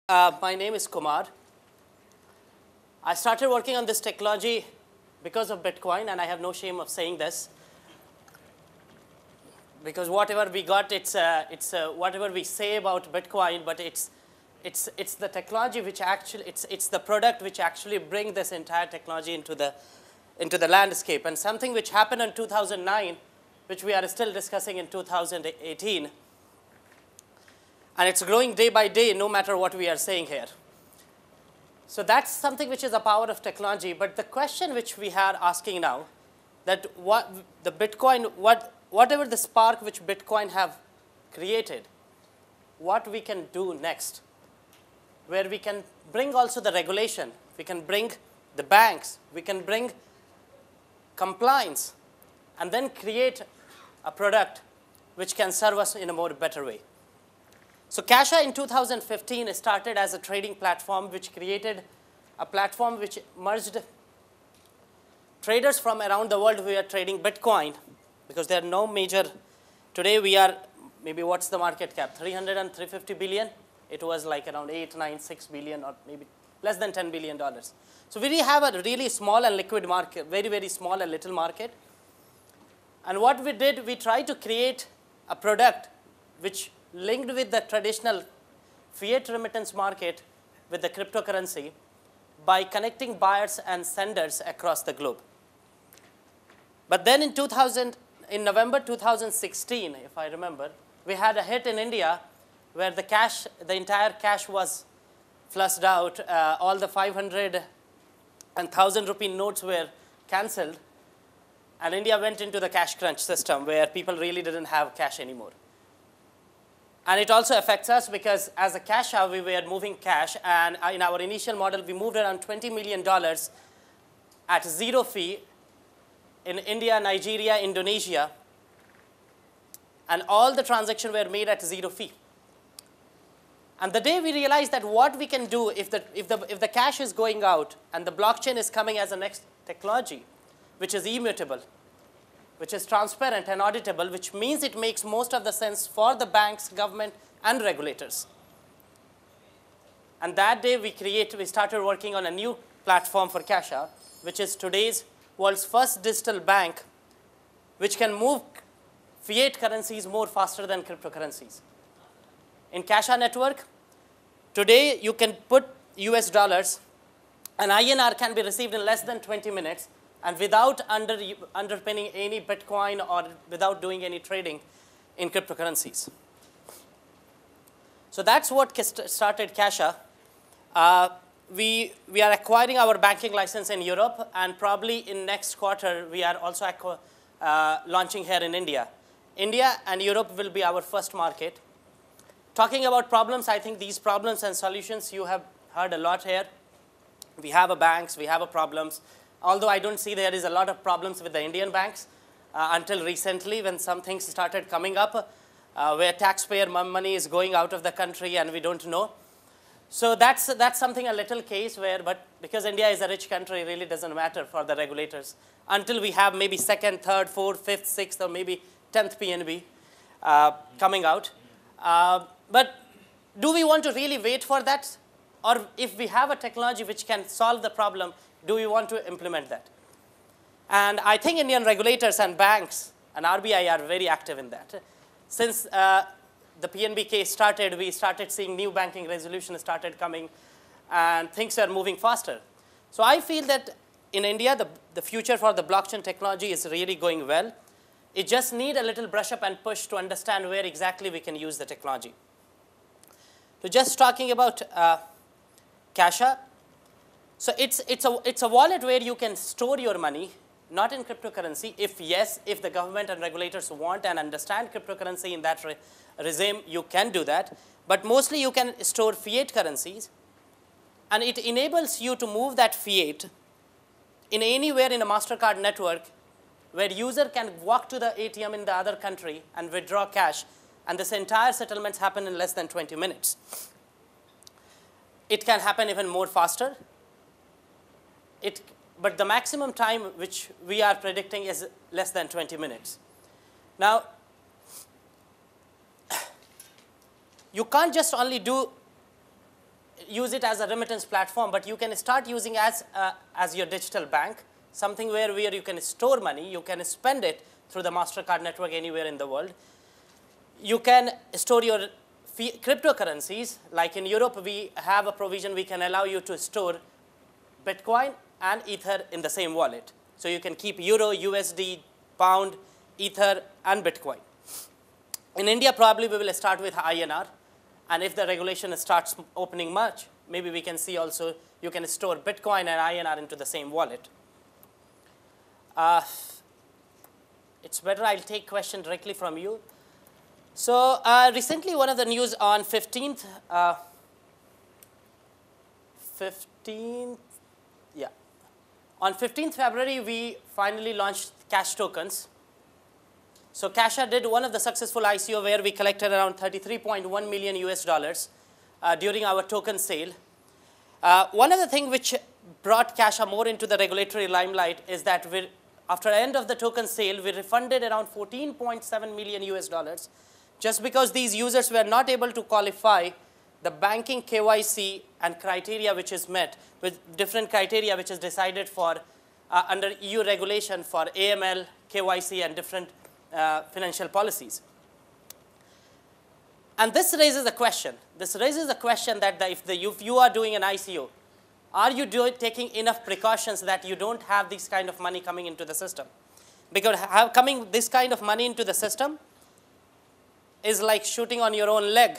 My name is Kumar. I started working on this technology because of Bitcoin, and I have no shame of saying this. Because whatever we got, it's whatever we say about Bitcoin, but it's the technology which actually it's the product which actually bring this entire technology into the landscape. And something which happened in 2009, which we are still discussing in 2018. And it's growing day by day, no matter what we are saying here. So that's something which is the power of technology. But the question which we are asking now, that whatever the spark which Bitcoin have created, what we can do next, where we can bring also the regulation, we can bring the banks, we can bring compliance, and then create a product which can serve us in a more better way. So Cashaa in 2015 started as a trading platform which created a platform which merged traders from around the world who are trading Bitcoin, because there are no major, today we are, maybe what's the market cap, 300 and 350 billion? It was like around 8, 9, 6 billion, or maybe less than $10 billion. So we have a really small and liquid market, very, very small and little market. And what we did, we tried to create a product which linked with the traditional fiat remittance market with the cryptocurrency by connecting buyers and senders across the globe. But then in November 2016, if I remember, we had a hit in India where the entire cash was flushed out. All the 500 and 1,000 rupee notes were cancelled. And India went into the cash crunch system where people really didn't have cash anymore. And it also affects us because as a Cashaa, we were moving cash. And in our initial model, we moved around $20 million at zero fee in India, Nigeria, Indonesia. And all the transactions were made at zero fee. And the day we realized that what we can do if the cash is going out and the blockchain is coming as a next technology, which is immutable, which is transparent and auditable, which means it makes most of the sense for the banks, government, and regulators. And that day we started working on a new platform for Cashaa, which is today's world's first digital bank, which can move fiat currencies more faster than cryptocurrencies. In Cashaa network, today you can put US dollars, and INR can be received in less than 20 minutes, and without underpinning any Bitcoin or without doing any trading in cryptocurrencies. So that's what started Cashaa. We are acquiring our banking license in Europe, and probably in next quarter, we are also launching here in India. India and Europe will be our first market. Talking about problems, I think these problems and solutions you have heard a lot here. We have a banks, we have a problems. Although I don't see there is a lot of problems with the Indian banks until recently when some things started coming up where taxpayer money is going out of the country and we don't know. So that's something a little case where, but because India is a rich country, it really doesn't matter for the regulators until we have maybe second, third, fourth, fifth, sixth, or maybe 10th PNB coming out. But do we want to really wait for that? Or if we have a technology which can solve the problem, do we want to implement that? And I think Indian regulators and banks and RBI are very active in that. Since the PNB case started, we started seeing new banking resolutions started coming, and things are moving faster. So I feel that in India, the future for the blockchain technology is really going well. It just needs a little brush up and push to understand where exactly we can use the technology. So just talking about Cashaa. So it's a wallet where you can store your money, not in cryptocurrency. If the government and regulators want and understand cryptocurrency in that regime, you can do that. But mostly you can store fiat currencies, and it enables you to move that fiat in anywhere in a MasterCard network where user can walk to the ATM in the other country and withdraw cash, and this entire settlements happen in less than 20 minutes. It can happen even more faster. But the maximum time which we are predicting is less than 20 minutes. Now, you can't just only do use it as a remittance platform, but you can start using as your digital bank, something where you can store money, you can spend it through the MasterCard network anywhere in the world. You can store your cryptocurrencies. Like in Europe, we have a provision we can allow you to store Bitcoin and Ether in the same wallet. So you can keep Euro, USD, Pound, Ether, and Bitcoin. In India, probably we will start with INR. And if the regulation starts opening much, maybe we can see also you can store Bitcoin and INR into the same wallet. It's better I'll take question directly from you. So recently, one of the news on 15th, on 15th February, we finally launched cash tokens. So Cashaa did one of the successful ICO where we collected around 33.1 million US dollars during our token sale. One of the things which brought Cashaa more into the regulatory limelight is that after the end of the token sale, we refunded around 14.7 million US dollars just because these users were not able to qualify the banking KYC and criteria which is met with different criteria which is decided for under EU regulation for AML, KYC, and different financial policies. And this raises a question. This raises a question that if you are doing an ICO, are you taking enough precautions that you don't have this kind of money coming into the system? Because coming this kind of money into the system is like shooting on your own leg.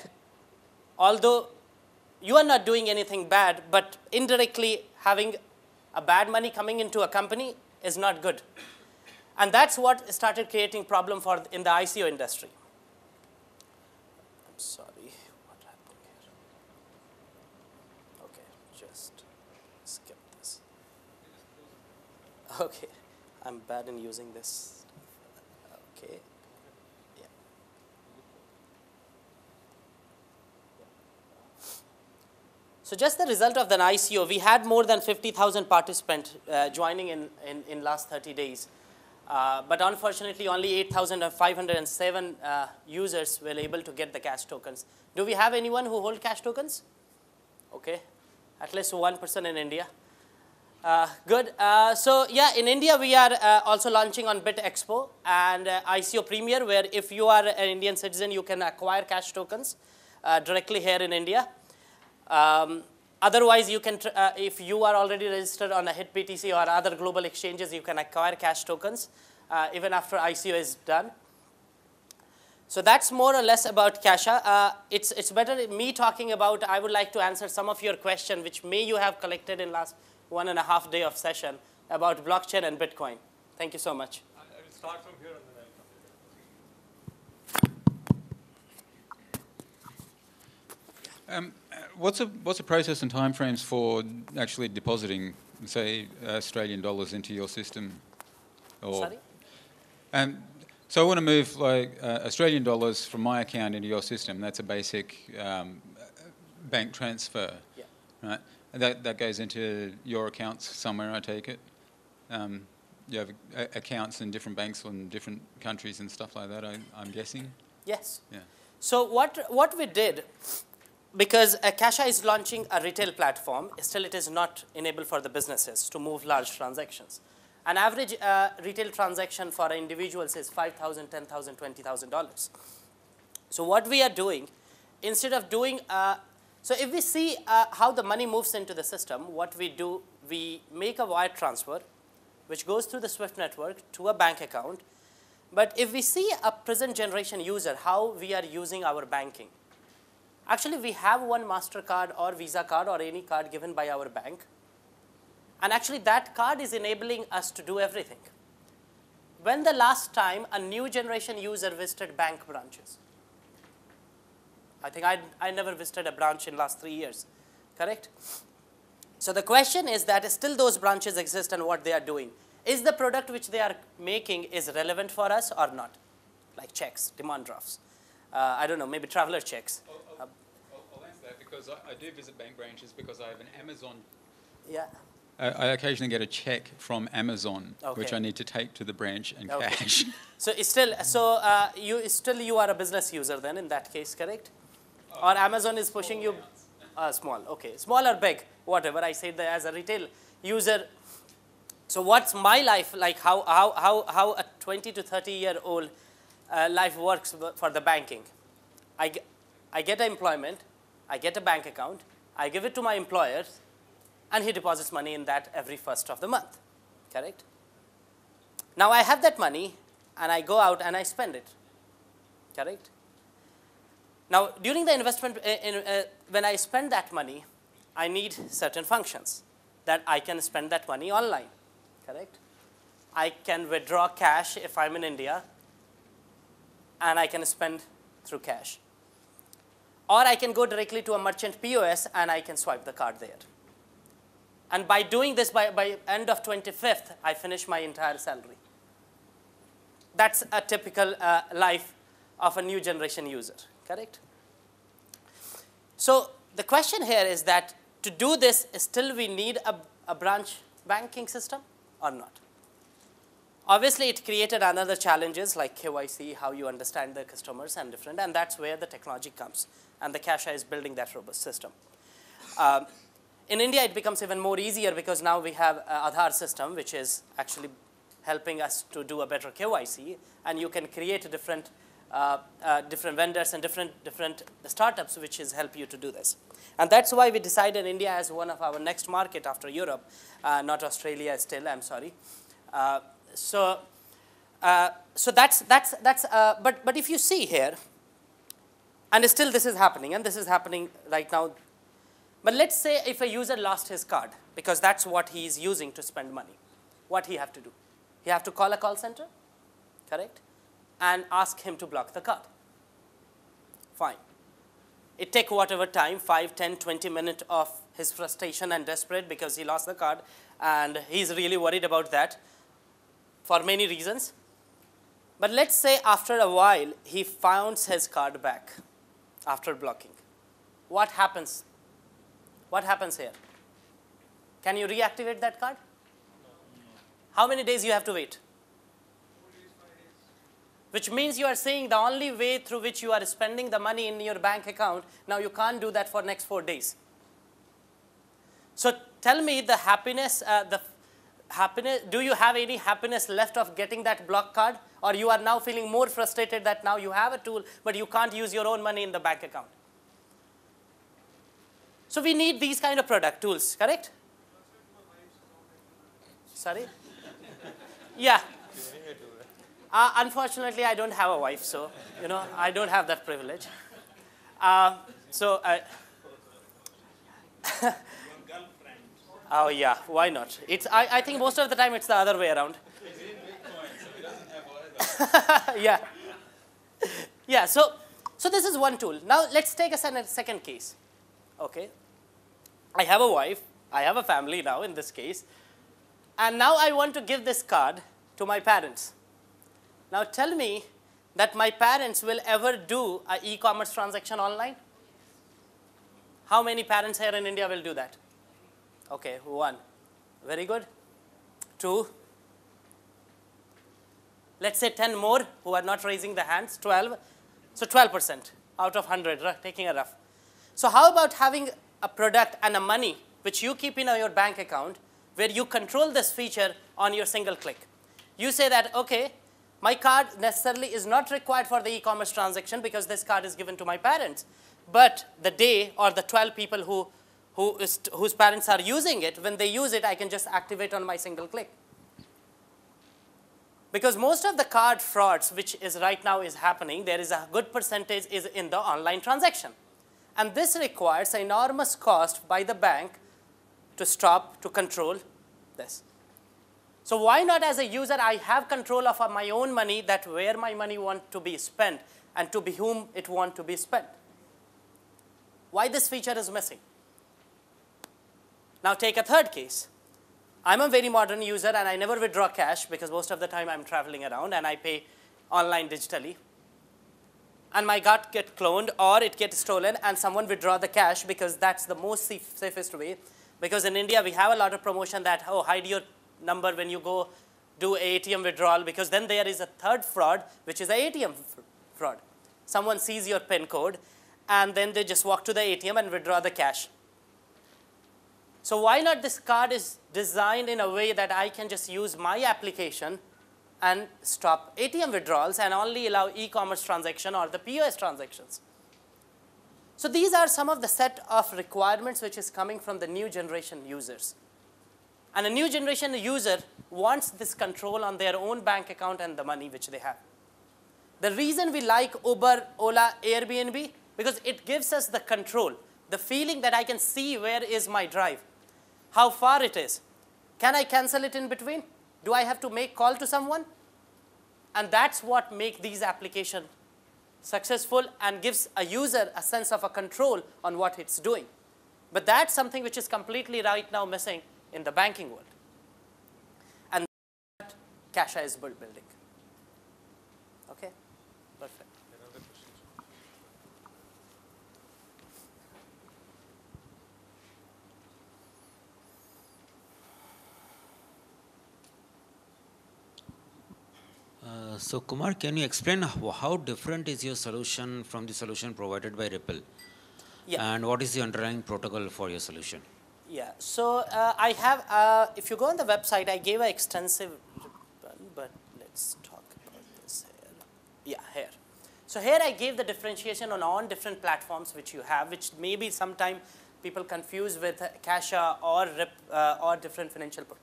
Although you are not doing anything bad, but indirectly having a bad money coming into a company is not good. And that's what started creating problem in the ICO industry. I'm sorry, what happened here? Okay, just skip this. Okay, I'm bad in using this. Okay. So just the result of the ICO, we had more than 50,000 participants joining in last 30 days. But unfortunately, only 8,507 users were able to get the cash tokens. Do we have anyone who hold cash tokens? Okay, at least one person in India. Good. So yeah, in India, we are also launching on Bit Expo and ICO Premier, where if you are an Indian citizen, you can acquire cash tokens directly here in India. Otherwise, you can, if you are already registered on a HIT BTC or other global exchanges, you can acquire cash tokens even after ICO is done. So that's more or less about Cashaa. It's better me talking about, I would like to answer some of your questions, which may you have collected in last 1.5 days of session about blockchain and Bitcoin. Thank you so much. I will start from here and then I'll come. What's the process and timeframes for actually depositing, say, Australian dollars into your system? Or, sorry? So I want to move like Australian dollars from my account into your system. That's a basic bank transfer, yeah. Right? And that goes into your accounts somewhere, I take it. You have accounts in different banks in different countries and stuff like that, I'm guessing? Yes. Yeah. So what we did, because Cashaa is launching a retail platform, still it is not enabled for the businesses to move large transactions. An average retail transaction for individuals is $5,000, $10,000, $20,000. So what we are doing, instead of doing, so if we see how the money moves into the system, what we do, we make a wire transfer, which goes through the SWIFT network to a bank account. But if we see a present generation user, how we are using our banking, actually, we have one MasterCard or Visa card or any card given by our bank. And actually, that card is enabling us to do everything. When the last time a new generation user visited bank branches? I think I never visited a branch in the last 3 years, correct? So the question is that still those branches exist and what they are doing. Is the product which they are making is relevant for us or not? Like checks, demand drafts. I don't know, maybe traveler checks. I'll answer that because I do visit bank branches because I have an Amazon. Yeah. I occasionally get a check from Amazon, okay. which I need to take to the branch and okay. cash. So you are a business user then in that case, correct? Or Amazon is pushing you? Small, okay. Small or big, whatever. I say that as a retail user. So what's my life like? How a 20 to 30-year-old life works for the banking? I get employment, I get a bank account, I give it to my employer, and he deposits money in that every first of the month, correct? Now I have that money, and I go out and I spend it, correct? Now during the investment, when I spend that money, I need certain functions that I can spend that money online, correct? I can withdraw cash if I'm in India, and I can spend through cash. Or I can go directly to a merchant POS and I can swipe the card there. And by doing this, by end of 25th, I finish my entire salary. That's a typical life of a new generation user, correct? So the question here is that to do this, still we need a branch banking system or not? Obviously, it created another challenges like KYC, how you understand the customers and different, and that's where the technology comes. And the Cashaa is building that robust system. In India, it becomes even more easier because now we have Aadhaar system, which is actually helping us to do a better KYC, and you can create different vendors and different startups which is help you to do this. And that's why we decided India as one of our next market after Europe, not Australia still, I'm sorry. So that's but if you see here, and still this is happening, and this is happening right now. But let's say if a user lost his card, because that's what he is using to spend money, what he have to do? He have to call a call center, correct? And ask him to block the card. Fine. It take whatever time, 5, 10, 20 minutes of his frustration and desperate because he lost the card, and he's really worried about that for many reasons. But let's say after a while, he finds his card back after blocking. What happens? What happens here? Can you reactivate that card? How many days you have to wait? 4 days, 5 days. Which means you are saying the only way through which you are spending the money in your bank account, now you can't do that for next 4 days. So tell me the happiness, do you have any happiness left of getting that block card? Or you are now feeling more frustrated that now you have a tool, but you can't use your own money in the bank account? So we need these kind of product tools, correct? Sorry? Yeah. Unfortunately, I don't have a wife, so I don't have that privilege. Oh yeah, why not? I think most of the time it's the other way around. Yeah. Yeah. So this is one tool. Now let's take a second case. Okay. I have a wife. I have a family now in this case. And now I want to give this card to my parents. Now tell me that my parents will ever do an e-commerce transaction online? How many parents here in India will do that? Okay, 1. Very good. 2. Let's say 10 more who are not raising the hands, 12. So 12% out of 100, taking a rough. So how about having a product and a money which you keep in your bank account where you control this feature on your single click? You say that, okay, my card necessarily is not required for the e-commerce transaction because this card is given to my parents. But the day or the 12 people whose parents are using it, when they use it, I can just activate on my single click. Because most of the card frauds, which is right now is happening, there is a good percentage is in the online transaction. And this requires enormous cost by the bank to stop, to control this. So why not as a user, I have control of my own money, that where my money want to be spent and to be whom it want to be spent. Why this feature is missing? Now take a third case. I'm a very modern user and I never withdraw cash because most of the time I'm traveling around and I pay online digitally. And my card gets cloned or it gets stolen and someone withdraw the cash because that's the most safest way. Because in India we have a lot of promotion that, oh, hide your number when you go do ATM withdrawal, because then there is a third fraud which is a ATM fraud. Someone sees your PIN code and then they just walk to the ATM and withdraw the cash. So why not this card is designed in a way that I can just use my application and stop ATM withdrawals and only allow e-commerce transaction or the POS transactions. So these are some of the set of requirements which is coming from the new generation users. And a new generation user wants this control on their own bank account and the money which they have. The reason we like Uber, Ola, Airbnb, because it gives us the control, the feeling that I can see where is my drive, how far it is. Can I cancel it in between? Do I have to make call to someone? And that's what makes these applications successful and gives a user a sense of a control on what it's doing. But that's something which is completely right now missing in the banking world. And that Cashaa is building. Okay, perfect. So Kumar, can you explain how different is your solution from the solution provided by Ripple? Yeah. And what is the underlying protocol for your solution? Yeah, so I have, if you go on the website, I gave an extensive ribbon, but let's talk about this here. Yeah, here. So here I gave the differentiation on all different platforms which you have, which maybe sometime people confuse with Cashaa or different financial products.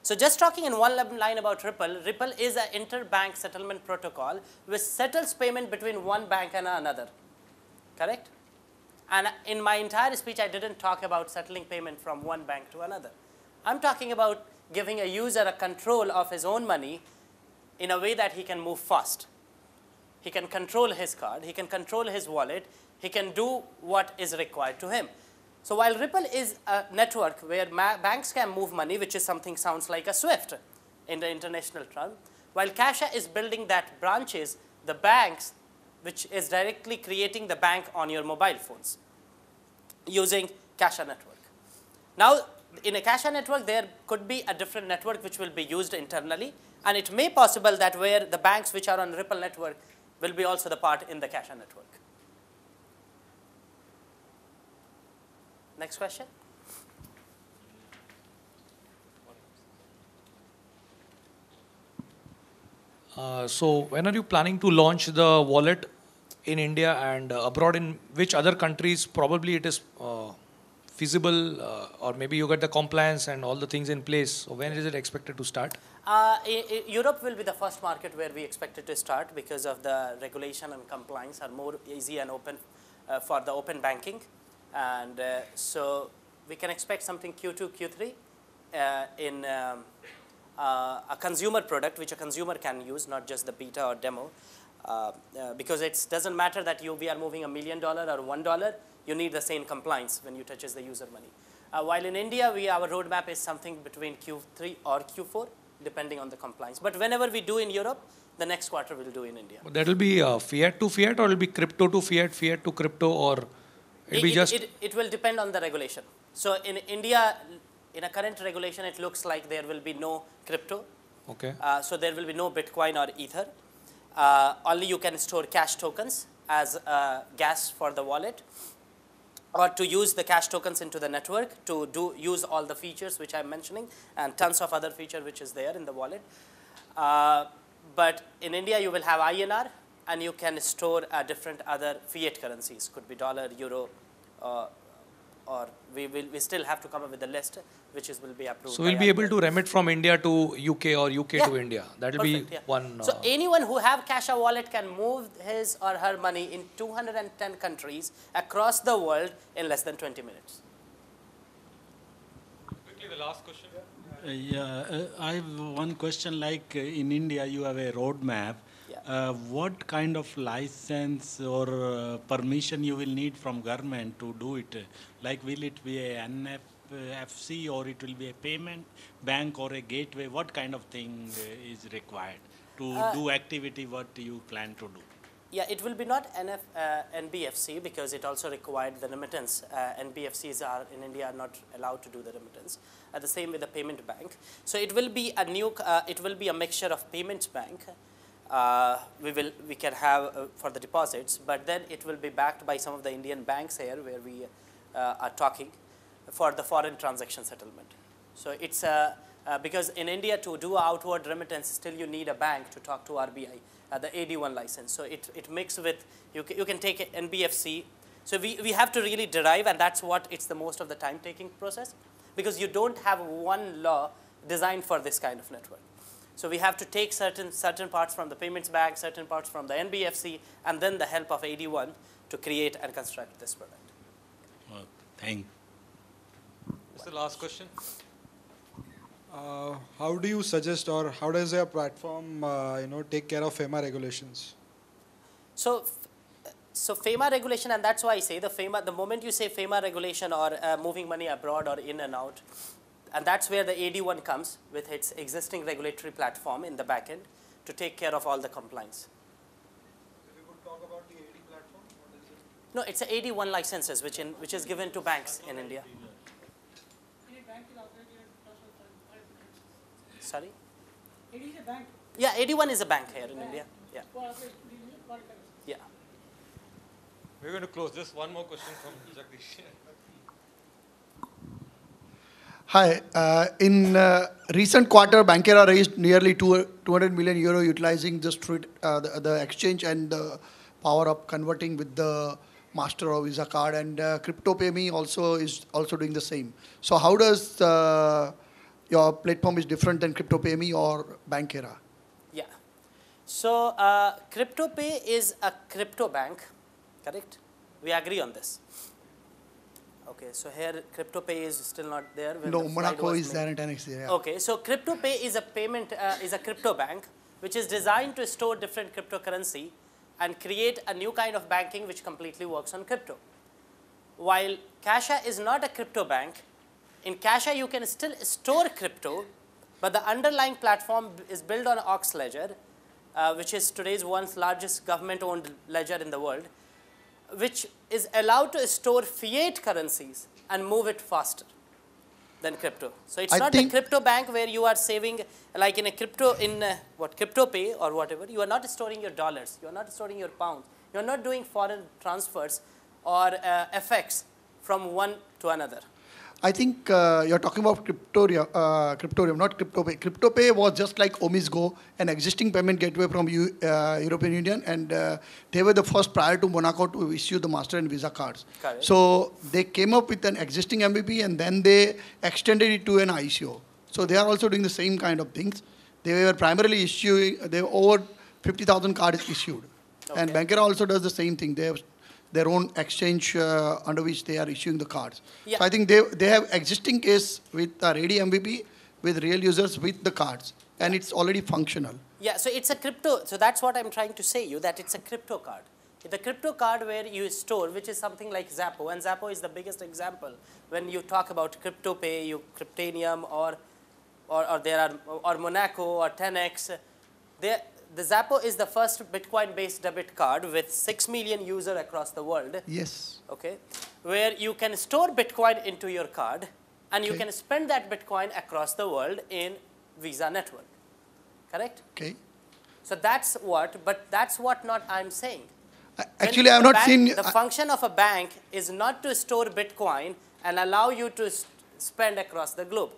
So just talking in one line about Ripple, Ripple is an interbank settlement protocol which settles payment between one bank and another, correct? And in my entire speech, I didn't talk about settling payment from one bank to another. I'm talking about giving a user a control of his own money in a way that he can move fast. He can control his card, he can control his wallet, he can do what is required to him. So while Ripple is a network where banks can move money, which is something sounds like a SWIFT in the international term, while Cashaa is building that branches, the banks, which is directly creating the bank on your mobile phones using Cashaa network. Now, in a Cashaa network, there could be a different network which will be used internally, and it may be possible that where the banks which are on Ripple network will be also the part in the Cashaa network. Next question. So when are you planning to launch the wallet in India and abroad? In which other countries probably it is feasible, or maybe you get the compliance and all the things in place? So when is it expected to start? Europe will be the first market where we expect it to start because of the regulation and compliance are more easy and open for the open banking. And so we can expect something Q2, Q3 in a consumer product which a consumer can use, not just the beta or demo. Because it doesn't matter that we are moving $1 million or $1, you need the same compliance when you touches the user money. While in India, our roadmap is something between Q3 or Q4, depending on the compliance. But whenever we do in Europe, the next quarter we'll do in India. That will be fiat to fiat, or it will be crypto to fiat, fiat to crypto, or it will depend on the regulation. So in India, in a current regulation, it looks like there will be no crypto. Okay. So there will be no Bitcoin or Ether. Only you can store cash tokens as gas for the wallet, or to use the cash tokens into the network to use all the features which I'm mentioning and tons of other features which is there in the wallet. But in India, you will have INR, and you can store different other fiat currencies. Could be dollar, euro, or we still have to come up with a list which will be approved. So we'll be able to remit from India to UK or UK to India. That will be one. So anyone who have Cashaa wallet can move his or her money in 210 countries across the world in less than 20 minutes. Quickly, the last question. I have one question. Like in India, you have a roadmap. What kind of license or permission you will need from government to do it? Like, will it be a NFC, or it will be a payment bank or a gateway? What kind of thing is required to do activity what you plan to do? Yeah, it will be not NBFC because it also required the remittance. NBFCs are in India are not allowed to do the remittance. The same with the payment bank. So it will be a new. It will be a mixture of payments bank. we can have for the deposits, but then it will be backed by some of the Indian banks here where we are talking for the foreign transaction settlement. So it's because in India to do outward remittance, still you need a bank to talk to RBI, the AD1 license. So it mixed with, you can take NBFC. So we have to really derive, and that's what it's the most of the time taking process, because you don't have one law designed for this kind of network. So we have to take certain parts from the payments bank, certain parts from the NBFC, and then the help of AD1 to create and construct this product. Thank you. What's the last question? How do you suggest, or how does your platform, take care of FEMA regulations? So FEMA regulation, and that's why I say the moment you say FEMA regulation or moving money abroad or in and out, and that's where the AD1 comes with its existing regulatory platform in the back end to take care of all the compliance. If you could talk about the AD platform, what is it? No, it's a AD1 licenses which is given to banks in India. Sorry? It is a bank. Yeah, AD1 is a bank here in India. Yeah. Yeah. We're going to close. Just one more question from Jagdish. Hi. In recent quarter, Bankera raised nearly 200 million euro utilizing just the exchange and the power of converting with the Master or Visa card, and CryptoPayMe also is also doing the same. So how does your platform is different than CryptoPayMe or Bankera? Yeah. So CryptoPay is a crypto bank, correct? We agree on this. Okay, so here CryptoPay is still not there. No, Monaco is there and 10x there. Yeah. Okay, so CryptoPay is a payment, is a crypto bank which is designed to store different cryptocurrency and create a new kind of banking which completely works on crypto. While Cashaa is not a crypto bank, in Cashaa you can still store crypto, but the underlying platform is built on Aux ledger, which is today's one's largest government-owned ledger in the world, which is allowed to store fiat currencies and move it faster than crypto. So it's not a crypto bank where you are saving, like in a crypto, CryptoPay or whatever, you are not storing your dollars, you are not storing your pounds, you are not doing foreign transfers or FX from one to another. I think you're talking about Cryptorium, not CryptoPay. CryptoPay was just like OmisGo, an existing payment gateway from European Union, and they were the first prior to Monaco to issue the Master and Visa cards. Correct. So they came up with an existing MVP and then they extended it to an ICO. So they are also doing the same kind of things. They were primarily issuing, they were over 50,000 cards issued. Okay. And Bankera also does the same thing. They have their own exchange under which they are issuing the cards. Yeah. So I think they have existing case with a ready MVP with real users with the cards, and it's already functional. Yeah, so it's a crypto, so that's what I'm trying to say you, that it's a crypto card. The crypto card where you store, which is something like Zappo, and Zappo is the biggest example. When you talk about CryptoPay, Cryptanium, or Monaco, or 10x, the Zappo is the first Bitcoin-based debit card with 6 million users across the world. Yes. Okay. Where you can store Bitcoin into your card, and you can spend that Bitcoin across the world in Visa network. Correct? Okay. So that's what, but that's what not I'm saying. Actually, I have not seen. The function of a bank is not to store Bitcoin and allow you to spend across the globe.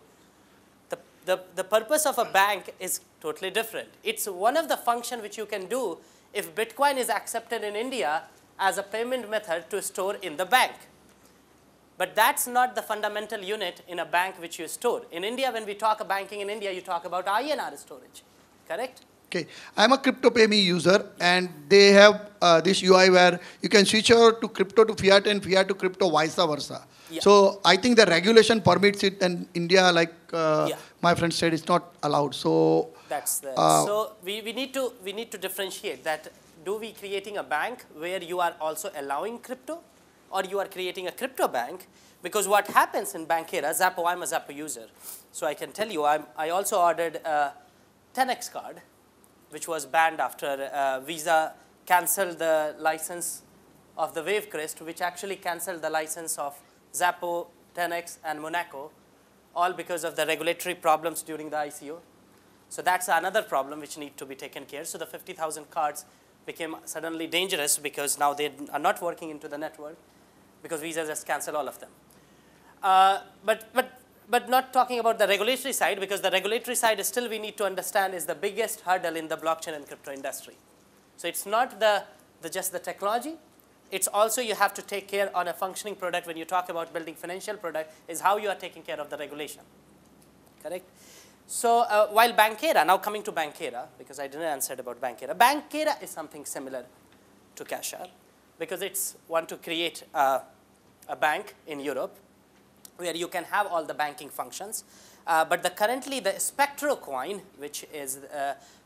The purpose of a bank is totally different. It's one of the functions which you can do if Bitcoin is accepted in India as a payment method to store in the bank. But that's not the fundamental unit in a bank which you store. In India, when we talk of banking in India, you talk about INR storage, correct? Okay, I'm a CryptoPayMe user, and they have this UI where you can switch over to crypto to fiat and fiat to crypto, vice versa. Yeah. So I think the regulation permits it, and India, like my friend said, it's not allowed. So that's the. So we need to differentiate that. Do we creating a bank where you are also allowing crypto, or you are creating a crypto bank? Because what happens in Bankera, Zappo, I'm a Zappo user, so I can tell you, I also ordered a 10x card, which was banned after Visa canceled the license of the Wavecrest, which actually canceled the license of Zappo, 10x, and Monaco, all because of the regulatory problems during the ICO. So that's another problem which need to be taken care of. So the 50,000 cards became suddenly dangerous because now they are not working into the network because Visa just cancel all of them. But not talking about the regulatory side, because the regulatory side is still we need to understand is the biggest hurdle in the blockchain and crypto industry. So it's not just the technology. It's also you have to take care on a functioning product when you talk about building financial product is how you are taking care of the regulation. Correct? So while Bankera, now coming to Bankera, because I didn't answer about Bankera. Bankera is something similar to Cashaa because it's want to create a bank in Europe where you can have all the banking functions. But currently the Spectro coin, which is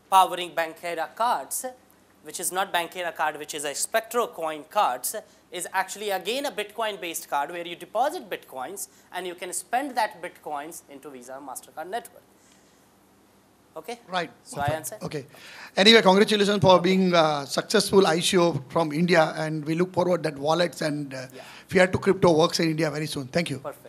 powering Bankera cards, which is not Bankera card, which is a Spectro coin cards, is actually again a Bitcoin-based card where you deposit Bitcoins and you can spend that Bitcoins into Visa MasterCard network. Okay? Right. So Perfect. I answered? Okay. Anyway, congratulations for being a successful ICO from India, and we look forward that wallets and fiat to crypto works in India very soon. Thank you. Perfect.